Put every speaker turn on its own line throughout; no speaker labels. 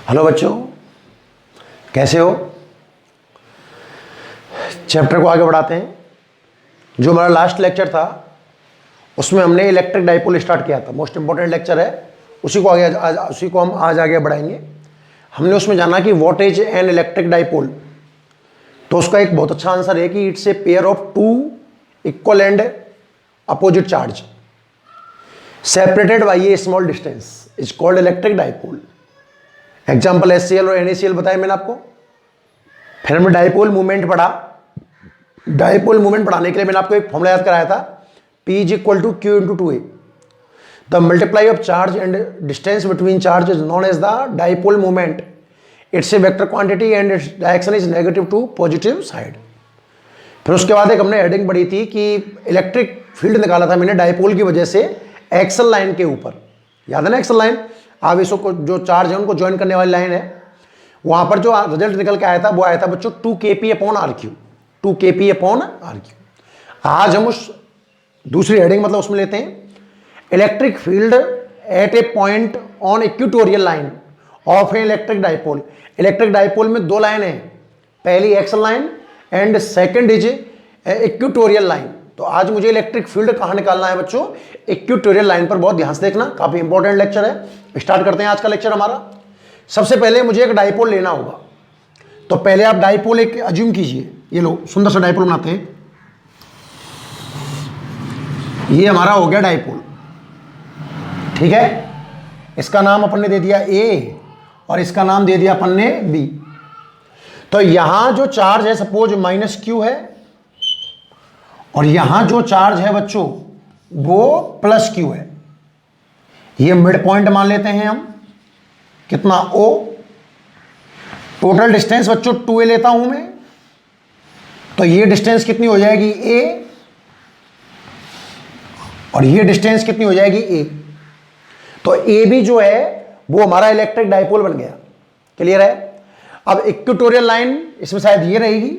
Hello बच्चों, कैसे हो? चैप्टर को आगे बढ़ाते हैं। जो हमारा लास्ट लेक्चर था उसमें हमने इलेक्ट्रिक डाइपोल स्टार्ट किया था। मोस्ट इंपॉर्टेंट लेक्चर है, उसी को हम आज आगे बढ़ाएंगे। हमने उसमें जाना कि what is an electric dipole. तो उसका एक बहुत अच्छा आंसर है कि it's a pair of two equal and opposite charge separated by a small distance is called electric dipole. Example HCl और NaCl बताया मैंने आपको। फिर हमने डाइपोल मूवमेंट पढ़ा। डाइपोल मूवमेंट पढ़ाने के लिए मैंने आपको एक फॉर्मूला याद कराया था, P is equal to Q into 2A। The multiply of charge and distance between charge is known as the dipole movement. It's a vector quantity and its direction is negative to positive side. फिर उसके बाद एक हमने heading पढ़ी थी कि electric field निकाला था मैंने डाइपोल की वजह से एक्सल लाइन के ऊपर। याद है ना एक्सल लाइन? आवेशों को जो चार्ज है उनको ज्वाइन करने वाली लाइन है। वहां पर जो रिजल्ट निकल के आया था वो आया था बच्चों 2kp/r³। 2kp/r³। आज हम उस दूसरी हेडिंग मतलब उसमें लेते हैं electric field at a point on equatorial line of A electric dipole. Electric dipole में दो लाइन है, पहली axle line and second is equatorial line. तो आज मुझे इलेक्ट्रिक फील्ड कहां निकालना है बच्चों? इक्वेटोरियल लाइन पर। बहुत ध्यान से देखना, काफी इंपॉर्टेंट लेक्चर है। स्टार्ट करते हैं आज का लेक्चर हमारा। सबसे पहले मुझे एक डाइपोल लेना होगा। तो पहले आप डाइपोल एक अज्यूम कीजिए। ये लो, सुंदर सा डाइपोल बनाते हैं। ये हमारा हो गया डाइपोल, ठीक है। इसका नाम अपन ने दे दिया A और इसका नाम दे दिया अपन ने B। तो यहां जो चार्ज है सपोज -Q है और यहां जो चार्ज है बच्चों वो +Q है। ये मिड पॉइंट मान लेते हैं हम, कितना O। टोटल डिस्टेंस बच्चों 2A लेता हूं मैं, तो ये डिस्टेंस कितनी हो जाएगी A और ये डिस्टेंस कितनी हो जाएगी A। तो AB जो है वो हमारा इलेक्ट्रिक डाइपोल बन गया। क्लियर है? अब इक्वेटोरियल लाइन इसमें शायद ये रहेगी।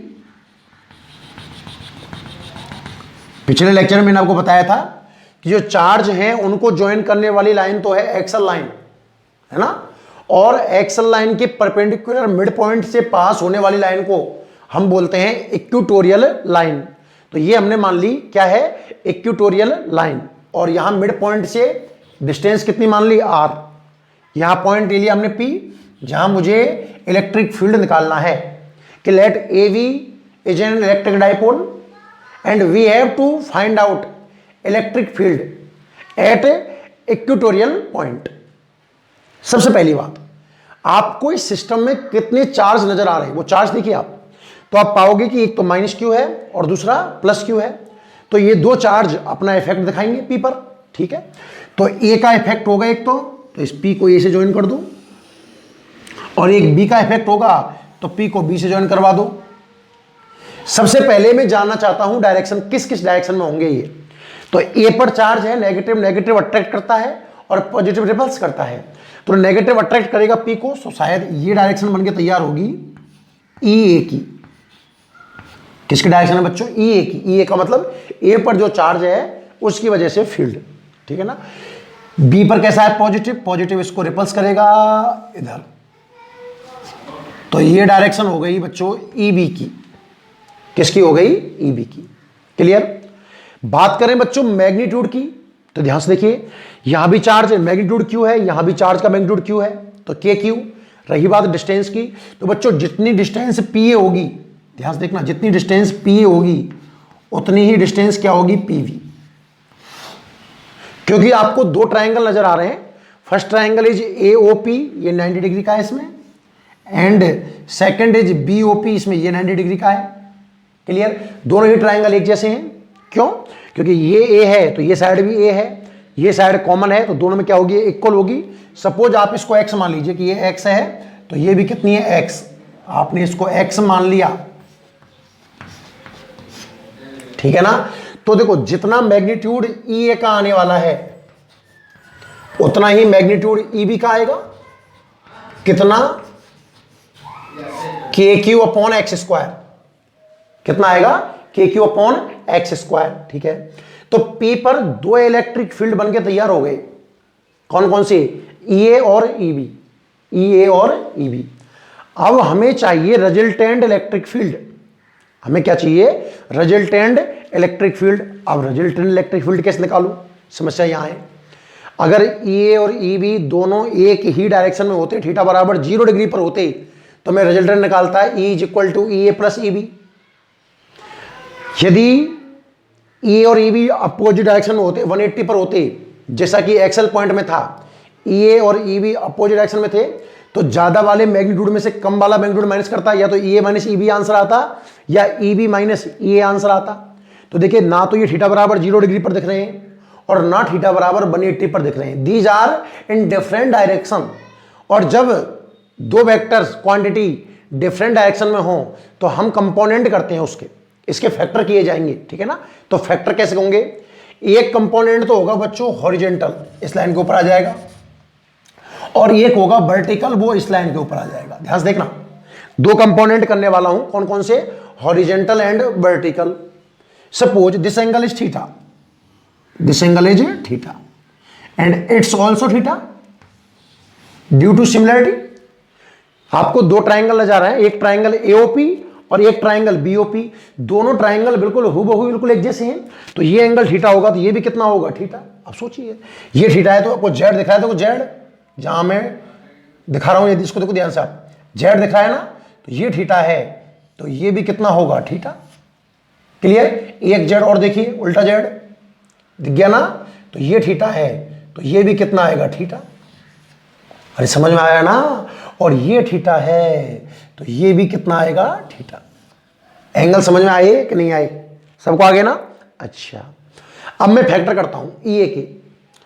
पिछले लेक्चर में मैंने आपको बताया था कि जो चार्ज हैं उनको ज्वाइन करने वाली लाइन तो है एक्सल लाइन, है ना। और एक्सल लाइन के परपेंडिकुलर मिड पॉइंट से पास होने वाली लाइन को हम बोलते हैं इक्वेटोरियल लाइन। तो ये हमने मान ली क्या है? Equatorial line. और यहां मिड पॉइंट से डिस्टेंस कितनी मान ली? R। यहां पॉइंट ले लिया हमने P, जहां मुझे इलेक्ट्रिक फील्ड निकालना है कि let AV is an electric dipole and we have to find out electric field at equatorial point। सबसे पहली बात, आपको इस सिस्टम में कितने चार्ज नजर आ रहे हैं वो चार्ज देखिए आप। तो आप पाओगे कि एक तो -Q है और दूसरा +Q है। तो ये दो चार्ज अपना इफेक्ट दिखाएंगे P पर, ठीक है। तो A का इफेक्ट होगा एक तो इस P को A से ज्वाइन कर दो, और एक B का इफेक्ट होगा तो P को B से ज्वाइन करवा दो। सबसे पहले मैं जानना चाहता हूं डायरेक्शन, किस किस डायरेक्शन में होंगे ये। तो A पर चार्ज है, नेगेटिव नेगेटिव अट्रैक्ट करता है और पॉजिटिव रिपल्स करता है। तो नेगेटिव अट्रैक्ट करेगा P को, तो शायद ये डायरेक्शन बनके तैयार होगी EA की। किसकी डायरेक्शन है बच्चों? EA की। EA का मतलब A पर जो चार्ज है उसकी वजह से फील्ड, ठीक है ना। B पर कैसा है? पॉजिटिव। पॉजिटिव इसको रिपल्स करेगा इधर। तो ये डायरेक्शन हो गई बच्चों EB की। किसकी हो गई? EB की। क्लियर? बात करें बच्चों मैग्नीट्यूड की, तो ध्यान से देखिए, यहां भी चार्ज है, मैग्नीट्यूड Q है, यहां भी चार्ज का मैग्नीट्यूड Q है, तो KQ। रही बात डिस्टेंस की, तो बच्चों जितनी डिस्टेंस PA होगी, ध्यान से देखना, जितनी डिस्टेंस PA होगी उतनी ही डिस्टेंस क्या होगी? PV। क्योंकि आपको दो ट्राइंगल नजर आ रहे हैं। फर्स्ट ट्राइंगल इज AOP, ये 90 डिग्री का है इसमें, एंड सेकेंड इज BOP, इसमें ये 90 डिग्री का है। क्लियर? दोनों ही ट्राइंगल एक जैसे हैं। क्यों? क्योंकि ये A है तो ये साइड भी A है, ये साइड कॉमन है, तो दोनों में क्या होगी? इक्वल होगी। सपोज आप इसको x मान लीजिए कि ये x है, तो ये भी कितनी है? x। आपने इसको x मान लिया, ठीक है ना। तो देखो, जितना मैग्नीट्यूड EA का आने वाला है उतना ही मैग्नीट्यूड EB का आएगा। कितना? KQ/x²। कितना आएगा? KQ/x², ठीक है। तो P पर दो इलेक्ट्रिक फील्ड बनके तैयार हो गए। कौन कौन से? EA और EB। ई ए और ई बी। अब हमें चाहिए रिजल्टेंट इलेक्ट्रिक फील्ड। हमें क्या चाहिए? Resultant electric field. अब रिजल्टेंट इलेक्ट्रिक फील्ड कैसे निकालूं? समस्या यहां है। अगर ई ए और ई बी दोनों एक ही डायरेक्शन में होते, थीटा बराबर 0 डिग्री पर होते, तो मैं रिजल्टेंट निकालता है E is equal to E A plus E B. यदि ई ए और ई बी अपोजिट डायरेक्शन में होते, 180 पर होते, जैसा कि एक्सेल पॉइंट में था, ई ए और ई बी अपोजिट डायरेक्शन में थे, तो ज्यादा वाले मैग्नीट्यूड में से कम वाला मैग्नीट्यूड माइनस करता, या तो E A minus E B answer आता, या E B minus E A answer आता। तो देखिए, ना तो ये थीटा बराबर 0 डिग्री पर दिख रहे हैं और ना थीटा बराबर 180 पर दिख रहे हैं। These are in different direction. और जब दो वेक्टर्स क्वांटिटी डिफरेंट डायरेक्शन में हो तो हम कंपोनेंट करते हैं उसके, इसके फैक्टर किए जाएंगे, ठीक है ना। तो फैक्टर कैसे होंगे? एक कंपोनेंट तो होगा बच्चों हॉरिजॉन्टल, इस लाइन के ऊपर आ जाएगा, और एक होगा वर्टिकल, वो इस लाइन के ऊपर आ जाएगा। ध्यान से देखना, दो कंपोनेंट करने वाला हूं, कौन कौन से? Horizontal and vertical. Suppose this angle is theta, this angle is theta and it's also theta due to similarity. आपको दो ट्राइंगल नजर आ रहे हैं, एक ट्राइंगल एओपी और एक ट्राइंगल बीओपी। दोनों ट्राइंगल बिल्कुल हूबहू बिल्कुल एक जैसे हैं, तो ये एंगल थीटा होगा तो ये भी कितना होगा? थीटा। अब सोचिए, ये थीटा है तो आपको जेड दिख रहा है, तो जेड जहां मैं दिखा रहा हूं, यदि इसको देखो ध्यान से, आप जेड दिख रहा है ना, तो ये थीटा है, तो ये भी कितना होगा? थीटा। क्लियर? एक जेड और देखिए, उल्टा जेड दिख गया ना, तो ये थीटा है, तो ये भी कितना आएगा? थीटा। अरे समझ में आया ना? और ये थीटा है तो ये भी कितना आएगा? थीटा। एंगल समझ में आए कि नहीं आए? सबको आगे ना? अच्छा, अब मैं फैक्टर करता हूं ई ए के।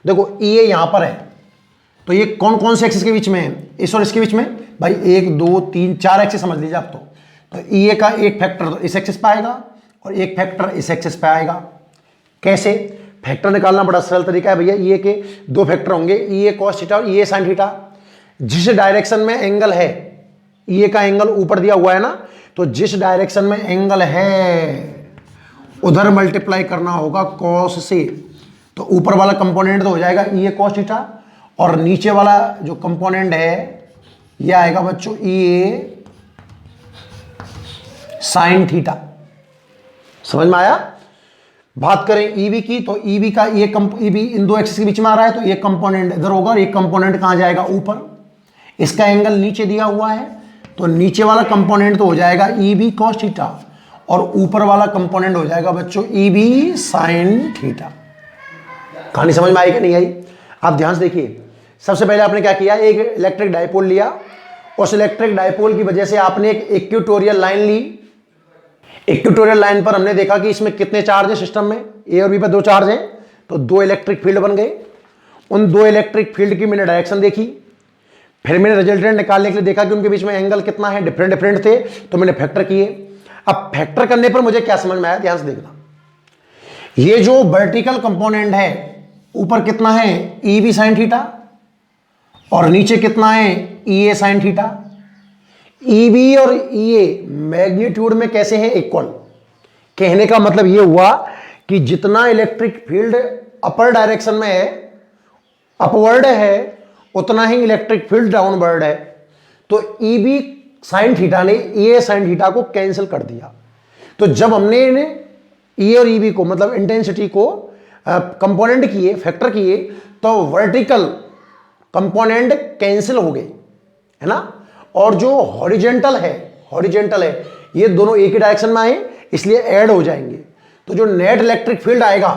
देखो ई ए यहां पर है, तो ये कौन कौन से एक्सिस के बीच में है? इस और इसके बीच में। भाई 1 2 3 4 एक्सिस समझ लीजिए आप। तो ई ए का एक फैक्टर तो इस एक्सिस पे आएगा और एक फैक्टर इस एक्सिस पे आएगा। कैसे? फैक्टर निकालना बड़ा सरल तरीका है भैया। ई ए के दो फैक्टर होंगे, ई ए कॉस थीटा और ई ए साइन थीटा। जिस डायरेक्शन में एंगल है, ई ए का एंगल ऊपर दिया हुआ है ना, तो जिस डायरेक्शन में एंगल है उधर मल्टीप्लाई करना होगा कॉस से। तो ऊपर वाला कंपोनेंट तो हो जाएगा ई ए कॉस थीटा, और नीचे वाला जो कंपोनेंट है ये आएगा बच्चों ई ए साइन थीटा। समझ में आया? बात करें ईबी की, तो ईबी का ये ईबी इन दो एक्सिस के बीच में आ रहा है, तो एक कंपोनेंट इधर होगा और एक कंपोनेंट कहां जाएगा? ऊपर। इसका एंगल नीचे दिया हुआ है, तो नीचे वाला कंपोनेंट तो हो जाएगा ईबी कॉस थीटा, और ऊपर वाला कंपोनेंट हो जाएगा बच्चों ईबी साइन थीटा। कहानी समझ में आई कि नहीं आई? आप ध्यान से देखिए। सबसे पहले आपने क्या किया? एक इलेक्ट्रिक डायपोल लिया, उस इलेक्ट्रिक डायपोल की वजह से आपने एक इक्वेटोरियल लाइन ली। इक्वेटोरियल लाइन पर हमने देखा कि इसमें कितने चार्ज है सिस्टम में? ए और बी पर दो चार्ज हैं, तो दो इलेक्ट्रिक फील्ड बन गए। उन दो इलेक्ट्रिक फील्ड की मैंने डायरेक्शन देखी, फिर मैंने रिजल्टेंट निकालने के लिए देखा कि उनके बीच में एंगल कितना है, डिफरेंट डिफरेंट थे, तो मैंने फैक्टर किए। अब फैक्टर करने पर मुझे क्या समझ में आया? ध्यान से देखना। ये जो वर्टिकल कंपोनेंट है ऊपर कितना है? ई बी साइन थीटा, और नीचे कितना है? ई ए साइन थीटा। ई बी और ई ए मैग्नीट्यूड में कैसे हैं? इक्वल। कहने का मतलब ये हुआ कि जितना इलेक्ट्रिक फील्ड अपर डायरेक्शन में है, अपवर्ड है, उतना ही इलेक्ट्रिक फील्ड डाउनवर्ड है। तो ई बी साइन थीटा ने ई ए साइन थीटा को कैंसिल कर दिया। तो जब हमने ई और ई बी को मतलब इंटेंसिटी को कंपोनेंट किए, फैक्टर किए, तो वर्टिकल कंपोनेंट कैंसिल हो गए, है ना। और जो हॉरिजॉन्टल है, ये दोनों एक ही डायरेक्शन में आए, इसलिए ऐड हो जाएंगे। तो जो नेट इलेक्ट्रिक फील्ड आएगा,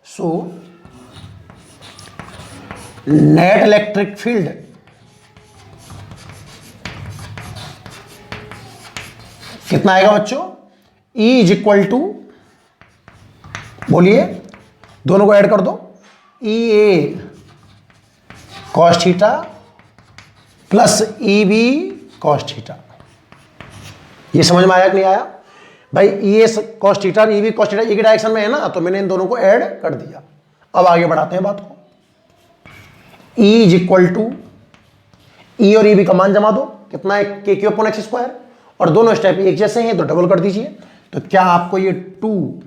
सो नेट इलेक्ट्रिक फील्ड कितना आएगा बच्चों? E इज इक्वल टू, बोलिए, दोनों को ऐड कर दो, E A cos theta plus E B cos theta. ये समझ में आया कि नहीं आया? भाई ई ए कॉस थीटा और ई बी कॉस थीटा एक ही डायरेक्शन में है ना, तो मैंने इन दोनों को ऐड कर दिया। अब आगे बढ़ाते हैं बात को। E इज इक्वल टू, ई और ई बी का मान जमा दो, कितना है? के क्यू अपॉन एक्स स्क्वायर, और दोनों स्टेप एक जैसे हैं तो डबल कर दीजिए। तो क्या आपको ये 2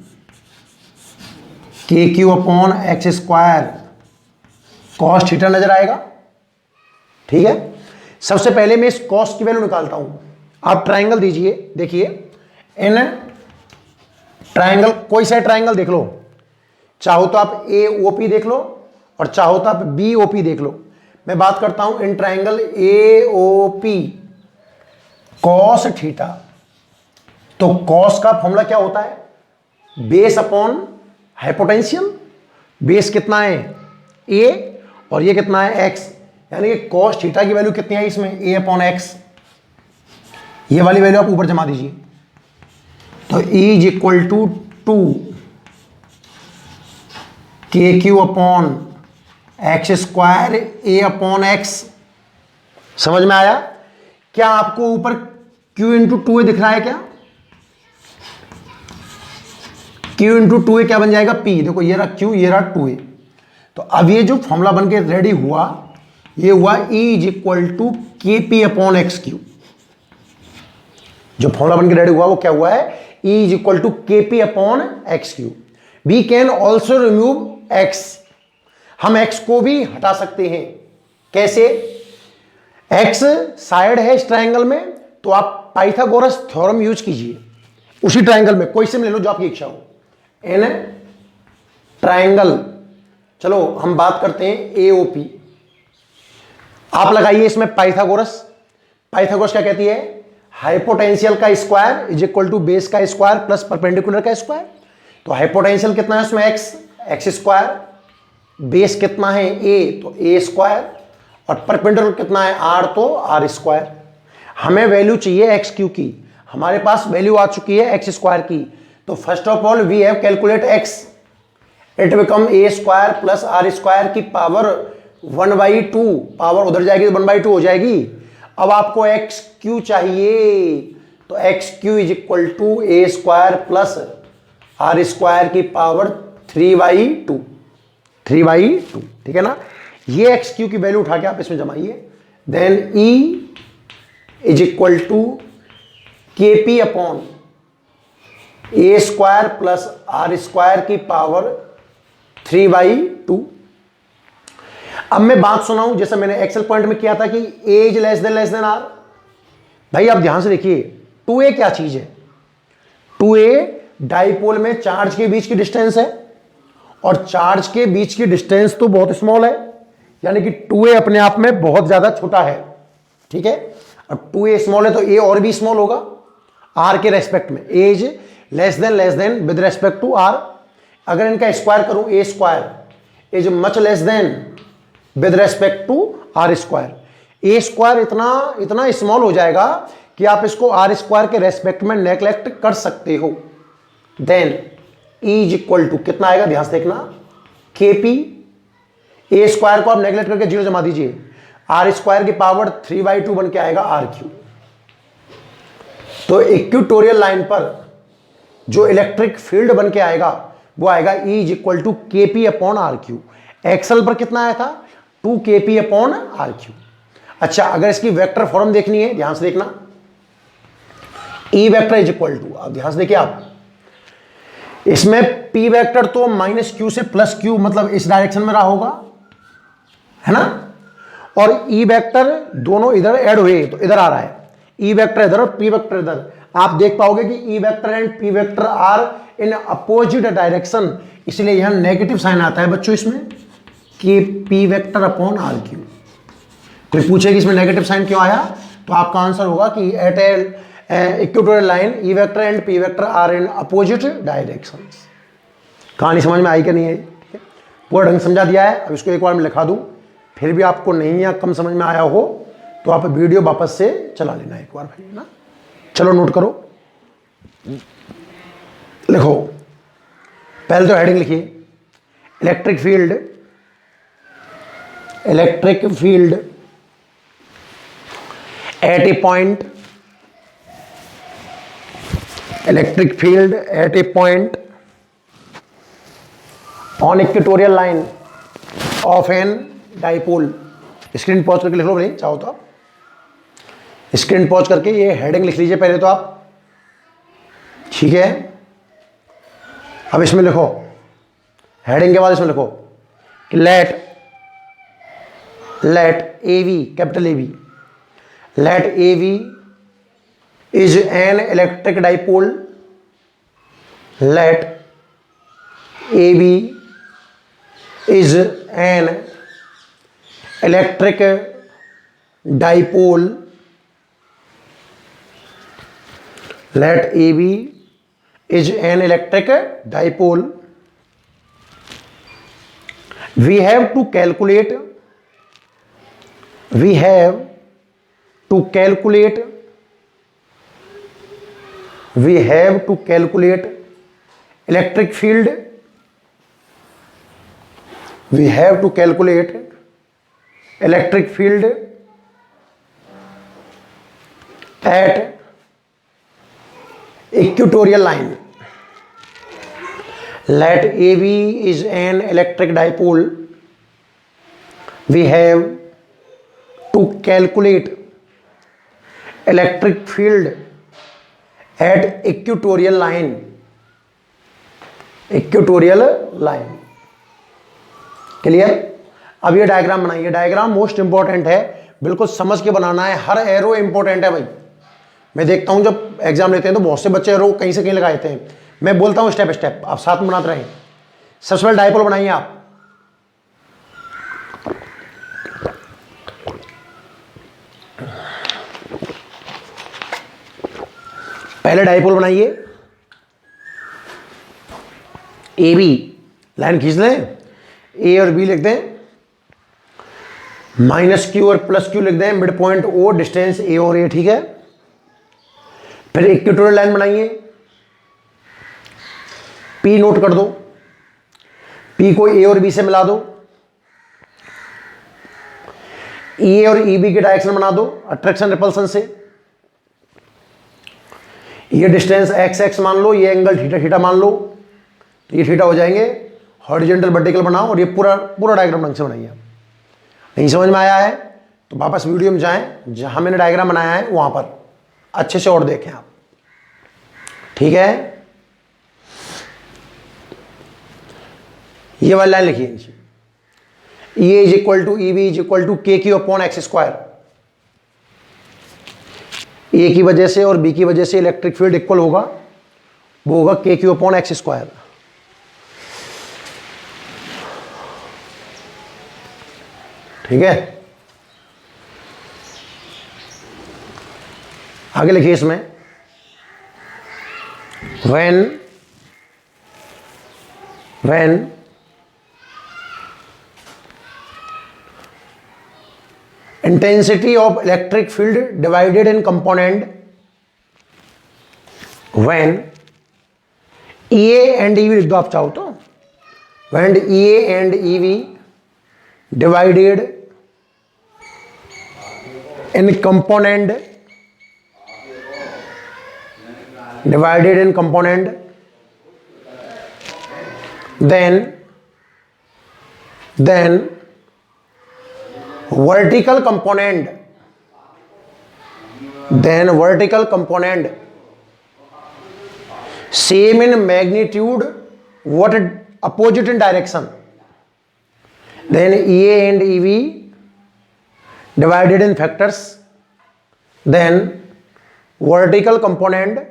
के Q upon x square cos theta नजर आएगा? ठीक है। सबसे पहले मैं इस कॉस की वैल्यू निकालता हूं। आप ट्राइंगल दीजिए, देखिए इन ट्राइंगल, कोई सा ट्राइंगल देख लो, चाहो तो आप AOP देख लो और चाहो तो आप BOP देख लो। मैं बात करता हूं in triangle AOP cos theta. तो कॉस का फॉर्मूला क्या होता है? Base upon हाइपोटेंशियल। बेस कितना है? A और ये कितना है? X। यानी कि कॉस थीटा की वैल्यू कितनी है इसमें? A upon X। ये वाली वैल्यू आप ऊपर जमा दीजिए। तो E is equal to 2 KQ upon x square A upon X। समझ में आया? क्या आपको ऊपर Q इंटू 2A दिख रहा है क्या? Q इंटू 2A क्या बन जाएगा? P। देखो ये रहा Q, ये रहा 2A। तो अब ये जो फॉर्मूला बन के रेडी हुआ, ये हुआ E is equal to KP upon XQ। जो फॉर्मूला बन के रेडी हुआ वो क्या हुआ है? E is equal to KP upon XQ। We can also remove X। हम X को भी हटा सकते हैं। कैसे? X साइड है इस ट्राइंगल में, तो आप पाइथागोरस थ्योरम यूज कीजिए उसी ट्राइंगल में, कोई से ले लो जो आपकी इच्छा हो। इन ट्राइंगल, चलो हम बात करते हैं AOP। आप लगाइए इसमें पाइथागोरस। पाइथागोरस क्या कहती है? हाइपोटेंशियल का square is equal to base का स्क्वायर प्लस परपेंडिकुलर का स्क्वायर। तो हाइपोटेंशियल कितना है उसमें? X square. बेस कितना है? A, तो A स्क्वायर। और परपेंडिकुलर कितना है? R, तो R स्क्वायर। हमें वैल्यू चाहिए XQ की, हमारे पास वैल्यू आ चुकी है X स्क्वायर की। तो first of all we have calculate X। It become A square plus R square की पावर 1/2। पावर उधर जाएगी तो 1/2 हो जाएगी। अब आपको XQ चाहिए, तो XQ is equal to A square plus R square की पावर 3/2। 3/2, ठीक है ना? ये XQ की वैल्यू उठा के आप इसमें जमाइए। Then E is equal to KP upon A square plus R square की पावर 3/2। अब मैं बात सुनाऊं, जैसे मैंने एक्सेल पॉइंट में किया था कि A is less then R। भाई आप ध्यान से देखिए, 2A क्या चीज है? 2A डाइपोल में चार्ज के बीच की डिस्टेंस है, और चार्ज के बीच की डिस्टेंस तो बहुत स्मॉल है, यानी कि 2A अपने आप में बहुत ज्यादा छोटा है। ठीक है? अब 2A स्मॉल है तो A और भी स्मॉल होगा R के रेस्पेक्ट में। A is less than with respect to R। अगर इनका स्क्वायर करूं, A square is much less than with respect to R square. A square इतना स्मॉल हो जाएगा कि आप इसको R स्क्वायर के रेस्पेक्ट में नेग्लेक्ट कर सकते हो। Then E is equal to कितना आएगा? ध्यान से देखना, KP। A स्क्वायर को आप नेग्लेक्ट करके 0 जमा दीजिए, R स्क्वायर की पावर 3/2 बन के आएगा RQ। तो इक्वेटोरियल लाइन पर जो इलेक्ट्रिक फील्ड बन के आएगा वो आएगा E is equal to KP upon RQ। Axial पर कितना आया था? 2KP upon RQ। अच्छा, अगर इसकी वेक्टर फॉर्म देखनी है, ध्यान से देखना, E vector is equal to, अब ध्यान से देखिए आप, इसमें P वेक्टर तो -Q से +Q, मतलब इस डायरेक्शन में रहा होगा, है ना? और E वेक्टर दोनों इधर ऐड हुए तो इधर आ रहा है। E वेक्टर इधर और P वेक्टर इधर। आप देख पाओगे कि E vector and P vector are in opposite direction, इसलिए यहां नेगेटिव साइन आता है बच्चों इसमें, कि P वेक्टर अपॉन RQ। कोई पूछे कि इसमें नेगेटिव साइन क्यों आया, तो आपका आंसर होगा कि at equatorial line E vector and P vector are in opposite directions. कहानी समझ में आई कि नहीं आई? पूरा ढंग समझा दिया है। अब इसको एक बार मैं लिखा दूं, फिर भी आपको नहीं या कम समझ में आया हो तो आप वीडियो वापस से चला लेना एक बार भाई, ना? चलो नोट करो, लिखो। पहले तो हेडिंग लिखिए, electric field at a point, electric field at a point on equatorial line of an dipole. Screen pause करके लिख लो भाई, चाहो तो आप स्क्रीन पॉज करके ये हेडिंग लिख लीजिए पहले तो आप, ठीक है? अब इसमें लिखो, हेडिंग के बाद इसमें लिखो कि let AV, capital AV let AB is an electric dipole. Let AB is an electric dipole. Let AB is an electric dipole. We have to calculate electric field. We have to calculate electric field at equatorial line. Let AB is an electric dipole. We have to calculate electric field at equatorial line. Equatorial line. Clear? अब ये diagram बनाइए। Diagram most important है, बिल्कुल समझ के बनाना है। हर arrow important है भाई। मैं देखता हूं जब एग्जाम लेते हैं तो बहुत से बच्चे एरो कहीं से कहीं लगा देते हैं। मैं बोलता हूं स्टेप स्टेप, आप साथ में बनाते रहें। सबसे पहले डायपोल बनाइए आप। पहले डायपोल बनाइए। ए बी लाइन खींच लें, ए और बी लिख दें, माइनस क्यू और प्लस क्यू लिख दें, मिड पॉइंट ओ, डिस्टेंस ए और ए। ठीक है, फिर इक्वेटोरियल लाइन बनाइए। पी नोट कर दो, पी को ए और बी से मिला दो, ए और ई बी की डायरेक्शन बना दो अट्रैक्शन रिपल्सन से। ये डिस्टेंस एक्स एक्स मान लो, ये एंगल थीटा थीटा मान लो, तो ये थीटा हो जाएंगे। हॉरिजॉन्टल वर्टिकल बनाओ और ये पूरा पूरा डायग्राम ढंग से बनाइए। नहीं समझ में आया है तो वापस वीडियो में जाएं, जहां मैंने डायग्राम बनाया है वहां पर अच्छे से और देखें आप। ठीक है, ये वाली लाइन लिखिए नीचे, A is equal to E B is equal to K Q upon x square. A की वजह से और बी की वजह से इलेक्ट्रिक फील्ड इक्वल होगा, वो होगा के क्यू अपॉन एक्स स्क्वायर। ठीक है, आगे लिखिए इसमें, when intensity of electric field divided in component, when EA and EV लिख दो आप चाहो तो, when EA and EV divided in component, then vertical component same in magnitude what opposite in direction, then EA and EV divided in factors, then vertical component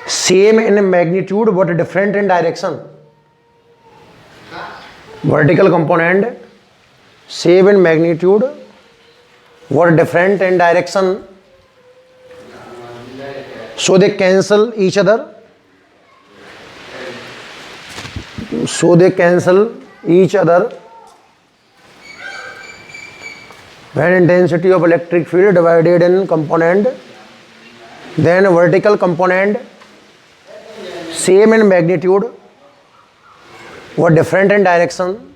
same in magnitude but different in direction, vertical component same in magnitude but different in direction, so they cancel each other, when intensity of electric field divided in component, then vertical component same in magnitude but different in direction,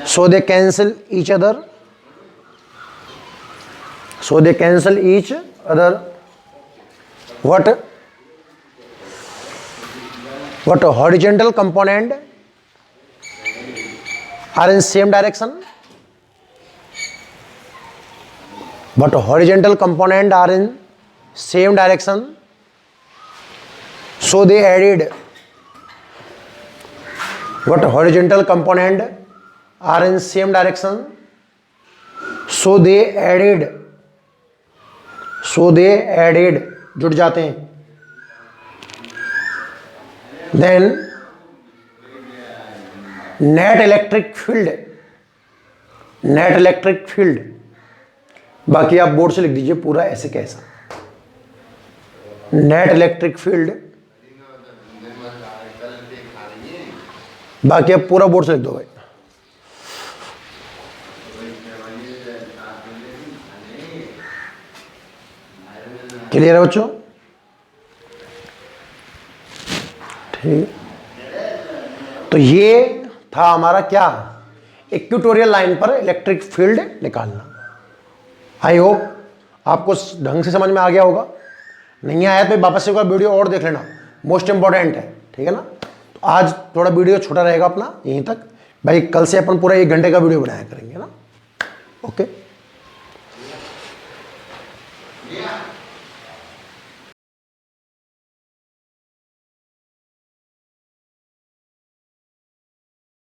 so they cancel each other, what horizontal component are in same direction, so they added what horizontal component are in same direction, so they added जुड़ जाते हैं। Then net electric field, बाकी आप board से लिख दीजिए पूरा ऐसे कैसा, नेट इलेक्ट्रिक फील्ड, बाकी आप पूरा बोर्ड से लिख दो भाई। क्लियर है बच्चों? ठीक, तो ये था हमारा क्या, इक्वेटोरियल लाइन पर इलेक्ट्रिक फील्ड निकालना। आई होप आपको ढंग से समझ में आ गया होगा। नहीं आया तो वापस से एक बार वीडियो और देख लेना, मोस्ट इंपॉर्टेंट है, ठीक है ना। तो आज थोड़ा वीडियो छोटा रहेगा अपना यहीं तक भाई, कल से अपन पूरा 1 घंटे का वीडियो बनाया करेंगे ना। ओके।